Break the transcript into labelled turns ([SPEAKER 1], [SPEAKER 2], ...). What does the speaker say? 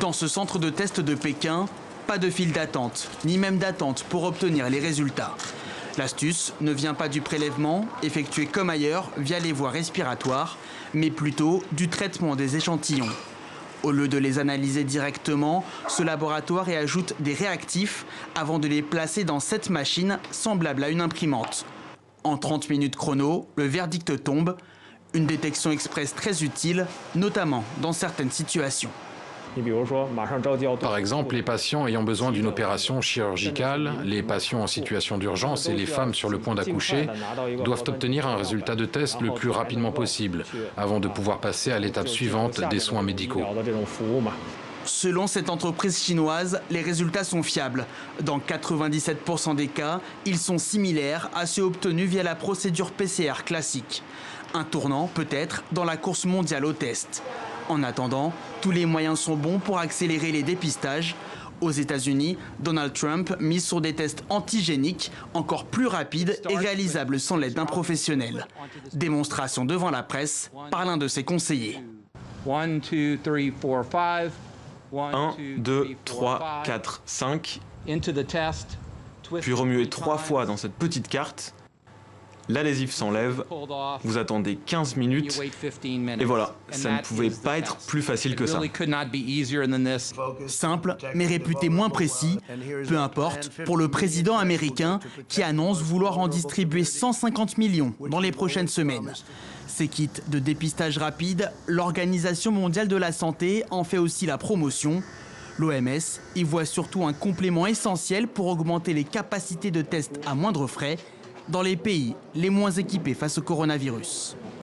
[SPEAKER 1] Dans ce centre de test de Pékin, pas de file d'attente, ni même d'attente pour obtenir les résultats. L'astuce ne vient pas du prélèvement, effectué comme ailleurs via les voies respiratoires, mais plutôt du traitement des échantillons. Au lieu de les analyser directement, ce laboratoire y ajoute des réactifs avant de les placer dans cette machine semblable à une imprimante. En 30 minutes chrono, le verdict tombe. Une détection express très utile, notamment dans certaines situations.
[SPEAKER 2] Par exemple, les patients ayant besoin d'une opération chirurgicale, les patients en situation d'urgence et les femmes sur le point d'accoucher doivent obtenir un résultat de test le plus rapidement possible avant de pouvoir passer à l'étape suivante des soins médicaux.
[SPEAKER 1] Selon cette entreprise chinoise, les résultats sont fiables. Dans 97% des cas, ils sont similaires à ceux obtenus via la procédure PCR classique. Un tournant peut-être dans la course mondiale aux tests. En attendant, tous les moyens sont bons pour accélérer les dépistages. Aux États-Unis, Donald Trump mise sur des tests antigéniques encore plus rapides et réalisables sans l'aide d'un professionnel. Démonstration devant la presse par l'un de ses conseillers.
[SPEAKER 3] 1, 2, 3, 4, 5. Puis remuez 3 fois dans cette petite carte. L'adhésif s'enlève, vous attendez 15 minutes et voilà, ça ne pouvait pas être plus facile que ça.
[SPEAKER 1] Simple, mais réputé moins précis. Peu importe, pour le président américain qui annonce vouloir en distribuer 150 millions dans les prochaines semaines. Ces kits de dépistage rapide, l'Organisation mondiale de la santé en fait aussi la promotion. L'OMS y voit surtout un complément essentiel pour augmenter les capacités de tests à moindre frais dans les pays les moins équipés face au coronavirus.